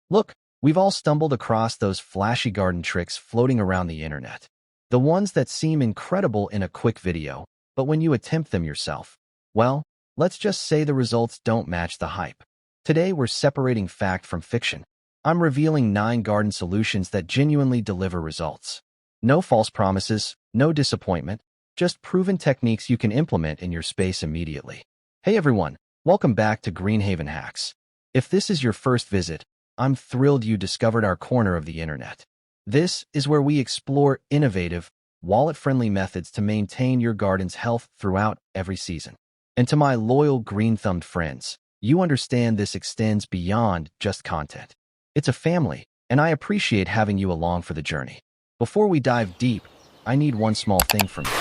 Look, we've all stumbled across those flashy garden tricks floating around the internet. The ones that seem incredible in a quick video, but when you attempt them yourself, well, let's just say the results don't match the hype. Today we're separating fact from fiction. I'm revealing 9 garden solutions that genuinely deliver results. No false promises, no disappointment, just proven techniques you can implement in your space immediately. Hey everyone, welcome back to Greenhaven Hacks. If this is your first visit, I'm thrilled you discovered our corner of the internet. This is where we explore innovative, wallet-friendly methods to maintain your garden's health throughout every season. And to my loyal green-thumbed friends, you understand this extends beyond just content. It's a family, and I appreciate having you along for the journey. Before we dive deep, I need one small thing from you.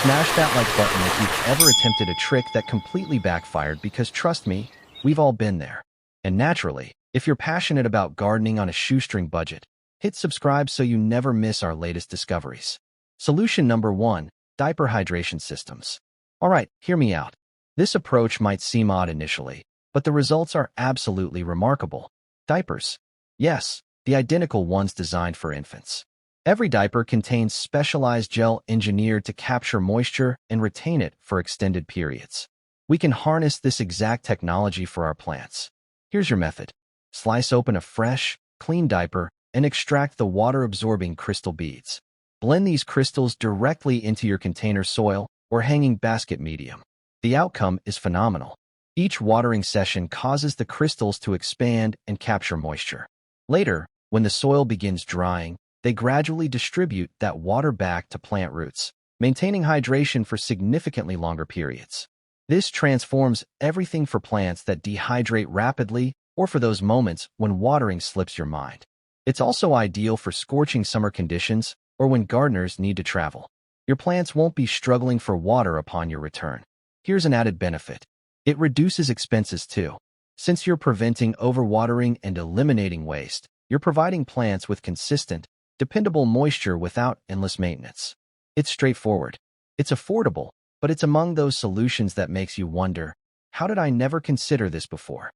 Smash that like button if you've ever attempted a trick that completely backfired, because trust me, we've all been there. And naturally, if you're passionate about gardening on a shoestring budget, hit subscribe so you never miss our latest discoveries. Solution number 1, diaper hydration systems. All right, hear me out. This approach might seem odd initially, but the results are absolutely remarkable. Diapers. Yes, the identical ones designed for infants. Every diaper contains specialized gel engineered to capture moisture and retain it for extended periods. We can harness this exact technology for our plants. Here's your method. Slice open a fresh, clean diaper and extract the water-absorbing crystal beads. Blend these crystals directly into your container soil or hanging basket medium. The outcome is phenomenal. Each watering session causes the crystals to expand and capture moisture. Later, when the soil begins drying, they gradually distribute that water back to plant roots, maintaining hydration for significantly longer periods. This transforms everything for plants that dehydrate rapidly or for those moments when watering slips your mind. It's also ideal for scorching summer conditions or when gardeners need to travel. Your plants won't be struggling for water upon your return. Here's an added benefit. It reduces expenses too. Since you're preventing overwatering and eliminating waste, you're providing plants with consistent, dependable moisture without endless maintenance. It's straightforward. It's affordable, but it's among those solutions that makes you wonder, how did I never consider this before?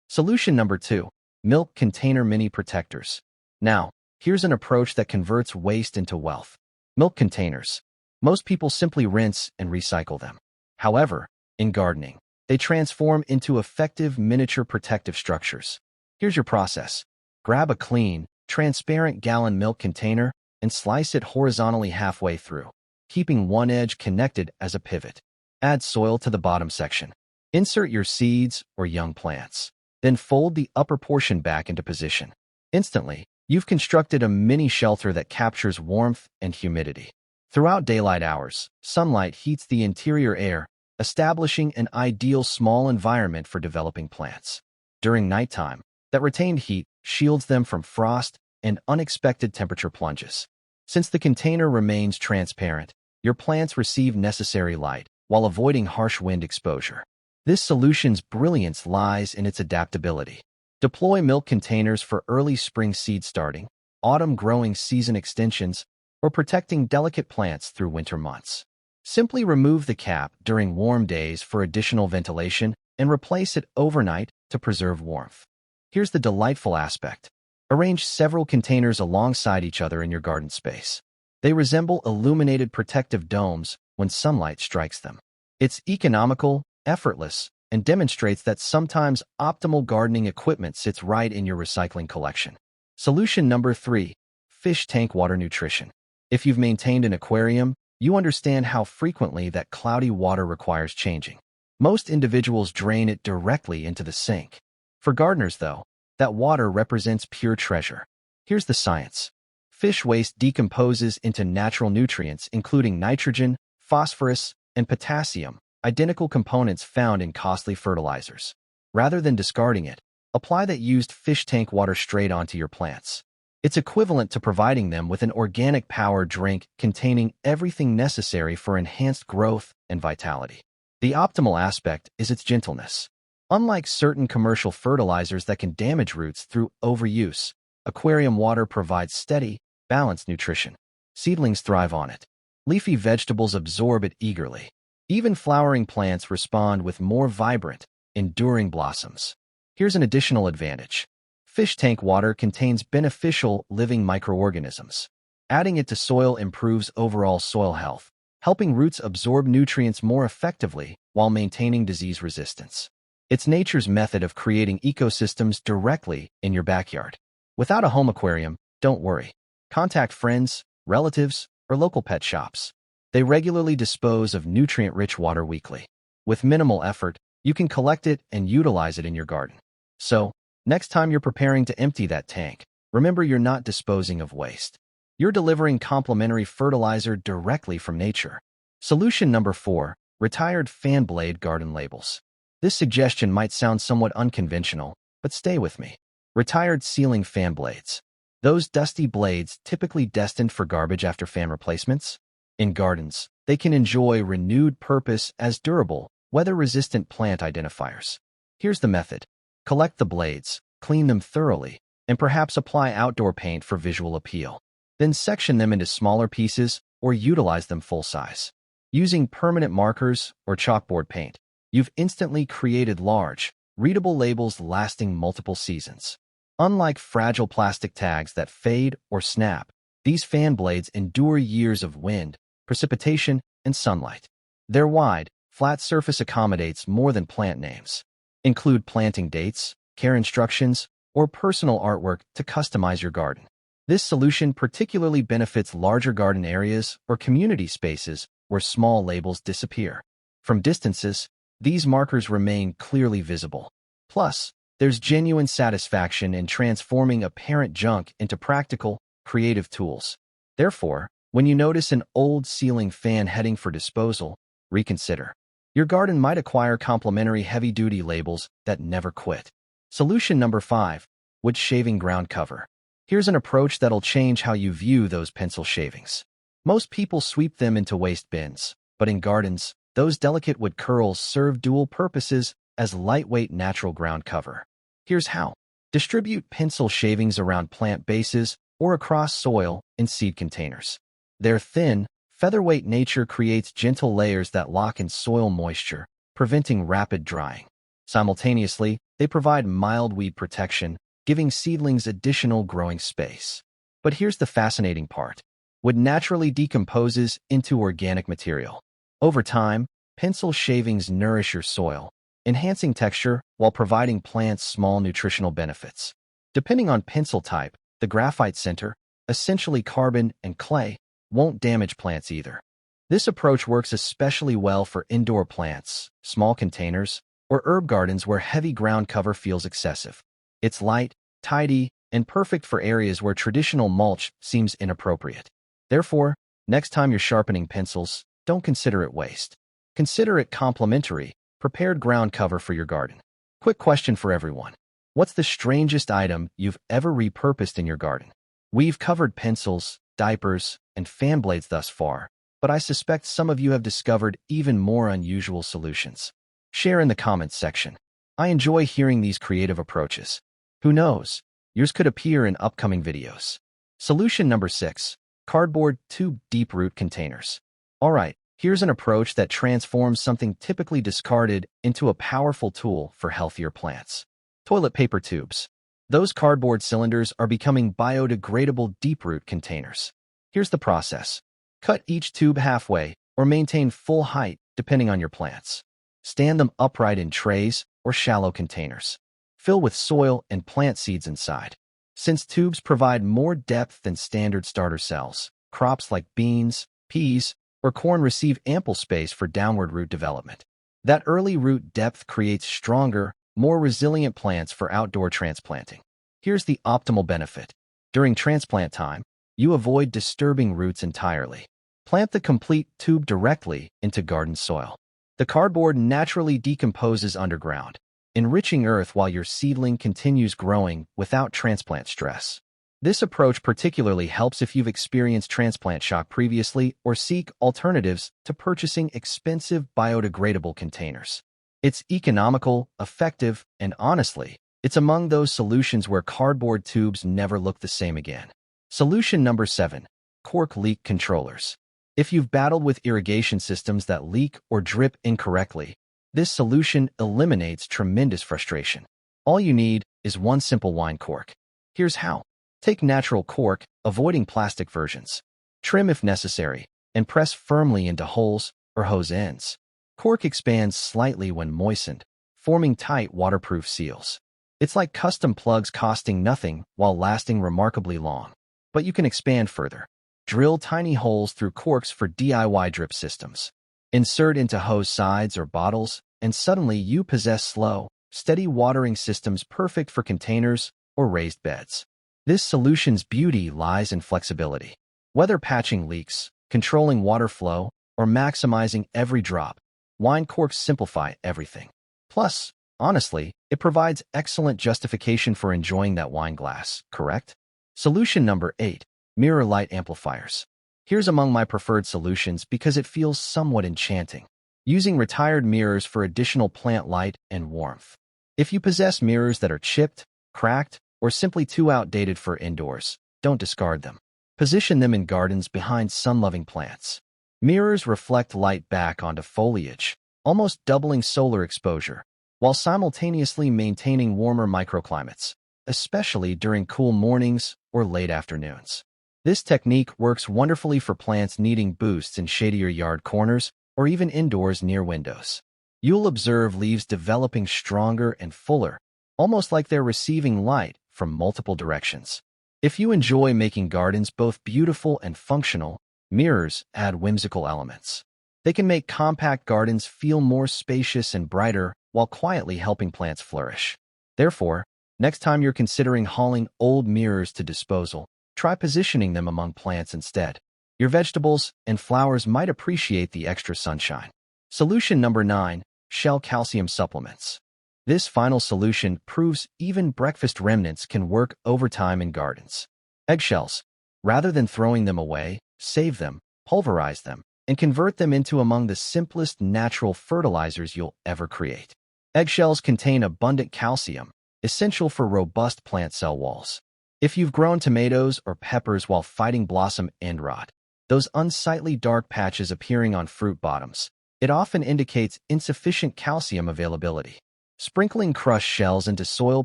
Solution number 2, milk container mini protectors. Now, here's an approach that converts waste into wealth. Milk containers. Most people simply rinse and recycle them. However, in gardening, they transform into effective miniature protective structures. Here's your process. Grab a clean, transparent gallon milk container and slice it horizontally halfway through, keeping one edge connected as a pivot. Add soil to the bottom section. Insert your seeds or young plants. Then fold the upper portion back into position. Instantly, you've constructed a mini shelter that captures warmth and humidity. Throughout daylight hours, sunlight heats the interior air, establishing an ideal small environment for developing plants. During nighttime, that retained heat shields them from frost and unexpected temperature plunges. Since the container remains transparent, your plants receive necessary light while avoiding harsh wind exposure. This solution's brilliance lies in its adaptability. Deploy milk containers for early spring seed starting, autumn growing season extensions, or protecting delicate plants through winter months. Simply remove the cap during warm days for additional ventilation and replace it overnight to preserve warmth. Here's the delightful aspect. Arrange several containers alongside each other in your garden space. They resemble illuminated protective domes when sunlight strikes them. It's economical, effortless, and demonstrates that sometimes optimal gardening equipment sits right in your recycling collection. Solution number 3, fish tank water nutrition. If you've maintained an aquarium, you understand how frequently that cloudy water requires changing. Most individuals drain it directly into the sink. For gardeners, though, that water represents pure treasure. Here's the science. Fish waste decomposes into natural nutrients including nitrogen, phosphorus, and potassium, identical components found in costly fertilizers. Rather than discarding it, apply that used fish tank water straight onto your plants. It's equivalent to providing them with an organic power drink containing everything necessary for enhanced growth and vitality. The optimal aspect is its gentleness. Unlike certain commercial fertilizers that can damage roots through overuse, aquarium water provides steady, balanced nutrition. Seedlings thrive on it. Leafy vegetables absorb it eagerly. Even flowering plants respond with more vibrant, enduring blossoms. Here's an additional advantage. Fish tank water contains beneficial living microorganisms. Adding it to soil improves overall soil health, helping roots absorb nutrients more effectively while maintaining disease resistance. It's nature's method of creating ecosystems directly in your backyard. Without a home aquarium, don't worry. Contact friends, relatives, or local pet shops. They regularly dispose of nutrient-rich water weekly. With minimal effort, you can collect it and utilize it in your garden. So, next time you're preparing to empty that tank, remember you're not disposing of waste. You're delivering complementary fertilizer directly from nature. Solution number 4, retired fan blade garden labels. This suggestion might sound somewhat unconventional, but stay with me. Retired ceiling fan blades. Those dusty blades typically destined for garbage after fan replacements? In gardens, they can enjoy renewed purpose as durable, weather-resistant plant identifiers. Here's the method. Collect the blades, clean them thoroughly, and perhaps apply outdoor paint for visual appeal. Then section them into smaller pieces or utilize them full size. Using permanent markers or chalkboard paint, you've instantly created large, readable labels lasting multiple seasons. Unlike fragile plastic tags that fade or snap, these fan blades endure years of wind, precipitation, and sunlight. Their wide, flat surface accommodates more than plant names. Include planting dates, care instructions, or personal artwork to customize your garden. This solution particularly benefits larger garden areas or community spaces where small labels disappear. From distances, these markers remain clearly visible. Plus, there's genuine satisfaction in transforming apparent junk into practical, creative tools. Therefore, when you notice an old ceiling fan heading for disposal, reconsider. Your garden might acquire complementary heavy-duty labels that never quit. Solution number 5, wood shaving ground cover. Here's an approach that'll change how you view those pencil shavings. Most people sweep them into waste bins, but in gardens, those delicate wood curls serve dual purposes as lightweight natural ground cover. Here's how. Distribute pencil shavings around plant bases or across soil in seed containers. Their thin, featherweight nature creates gentle layers that lock in soil moisture, preventing rapid drying. Simultaneously, they provide mild weed protection, giving seedlings additional growing space. But here's the fascinating part. Wood naturally decomposes into organic material. Over time, pencil shavings nourish your soil, enhancing texture while providing plants small nutritional benefits. Depending on pencil type, the graphite center, essentially carbon and clay, won't damage plants either. This approach works especially well for indoor plants, small containers, or herb gardens where heavy ground cover feels excessive. It's light, tidy, and perfect for areas where traditional mulch seems inappropriate. Therefore, next time you're sharpening pencils, don't consider it waste. Consider it complementary, prepared ground cover for your garden. Quick question for everyone. What's the strangest item you've ever repurposed in your garden? We've covered pencils, diapers, and fan blades thus far, but I suspect some of you have discovered even more unusual solutions. Share in the comments section. I enjoy hearing these creative approaches. Who knows? Yours could appear in upcoming videos. Solution number 6, cardboard tube deep root containers. All right. Here's an approach that transforms something typically discarded into a powerful tool for healthier plants. Toilet paper tubes. Those cardboard cylinders are becoming biodegradable deep root containers. Here's the process. Cut each tube halfway or maintain full height depending on your plants. Stand them upright in trays or shallow containers. Fill with soil and plant seeds inside. Since tubes provide more depth than standard starter cells, crops like beans, peas, or corn receive ample space for downward root development. That early root depth creates stronger, more resilient plants for outdoor transplanting. Here's the optimal benefit. During transplant time, you avoid disturbing roots entirely. Plant the complete tube directly into garden soil. The cardboard naturally decomposes underground, enriching earth while your seedling continues growing without transplant stress. This approach particularly helps if you've experienced transplant shock previously or seek alternatives to purchasing expensive biodegradable containers. It's economical, effective, and honestly, it's among those solutions where cardboard tubes never look the same again. Solution number 7, cork leak controllers. If you've battled with irrigation systems that leak or drip incorrectly, this solution eliminates tremendous frustration. All you need is one simple wine cork. Here's how. Take natural cork, avoiding plastic versions. Trim if necessary, and press firmly into holes or hose ends. Cork expands slightly when moistened, forming tight waterproof seals. It's like custom plugs costing nothing while lasting remarkably long. But you can expand further. Drill tiny holes through corks for DIY drip systems. Insert into hose sides or bottles, and suddenly you possess slow, steady watering systems perfect for containers or raised beds. This solution's beauty lies in flexibility. Whether patching leaks, controlling water flow, or maximizing every drop, wine corks simplify everything. Plus, honestly, it provides excellent justification for enjoying that wine glass, correct? Solution number 8. Mirror light amplifiers. Here's among my preferred solutions because it feels somewhat enchanting. Using retired mirrors for additional plant light and warmth. If you possess mirrors that are chipped, cracked, or simply too outdated for indoors, don't discard them. Position them in gardens behind sun-loving plants. Mirrors reflect light back onto foliage, almost doubling solar exposure, while simultaneously maintaining warmer microclimates, especially during cool mornings or late afternoons. This technique works wonderfully for plants needing boosts in shadier yard corners or even indoors near windows. You'll observe leaves developing stronger and fuller, almost like they're receiving light from multiple directions. If you enjoy making gardens both beautiful and functional, mirrors add whimsical elements. They can make compact gardens feel more spacious and brighter while quietly helping plants flourish. Therefore, next time you're considering hauling old mirrors to disposal, try positioning them among plants instead. Your vegetables and flowers might appreciate the extra sunshine. Solution number 9. Shell calcium supplements. This final solution proves even breakfast remnants can work overtime in gardens. Eggshells. Rather than throwing them away, save them, pulverize them, and convert them into among the simplest natural fertilizers you'll ever create. Eggshells contain abundant calcium, essential for robust plant cell walls. If you've grown tomatoes or peppers while fighting blossom end rot, those unsightly dark patches appearing on fruit bottoms, it often indicates insufficient calcium availability. Sprinkling crushed shells into soil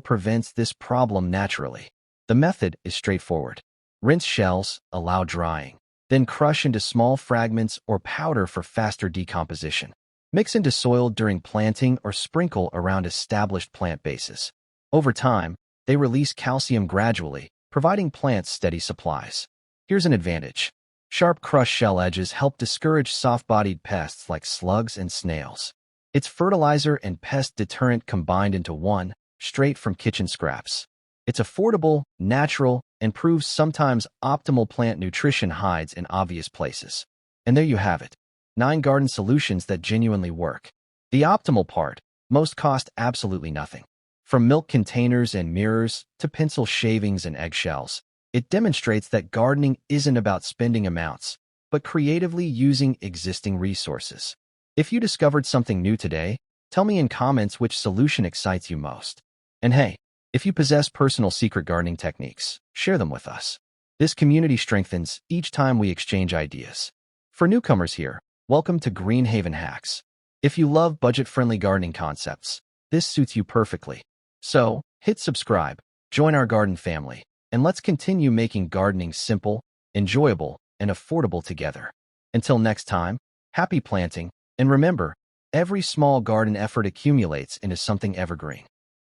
prevents this problem naturally. The method is straightforward. Rinse shells, allow drying, then crush into small fragments or powder for faster decomposition. Mix into soil during planting or sprinkle around established plant bases. Over time, they release calcium gradually, providing plants steady supplies. Here's an advantage. Sharp crushed shell edges help discourage soft-bodied pests like slugs and snails. It's fertilizer and pest deterrent combined into one, straight from kitchen scraps. It's affordable, natural, and proves sometimes optimal plant nutrition hides in obvious places. And there you have it. 9 garden solutions that genuinely work. The optimal part, most cost absolutely nothing. From milk containers and mirrors to pencil shavings and eggshells, it demonstrates that gardening isn't about spending amounts, but creatively using existing resources. If you discovered something new today, tell me in comments which solution excites you most. And hey, if you possess personal secret gardening techniques, share them with us. This community strengthens each time we exchange ideas. For newcomers here, welcome to Greenhaven Hacks. If you love budget-friendly gardening concepts, this suits you perfectly. So, hit subscribe, join our garden family, and let's continue making gardening simple, enjoyable, and affordable together. Until next time, happy planting, and remember, every small garden effort accumulates into something evergreen.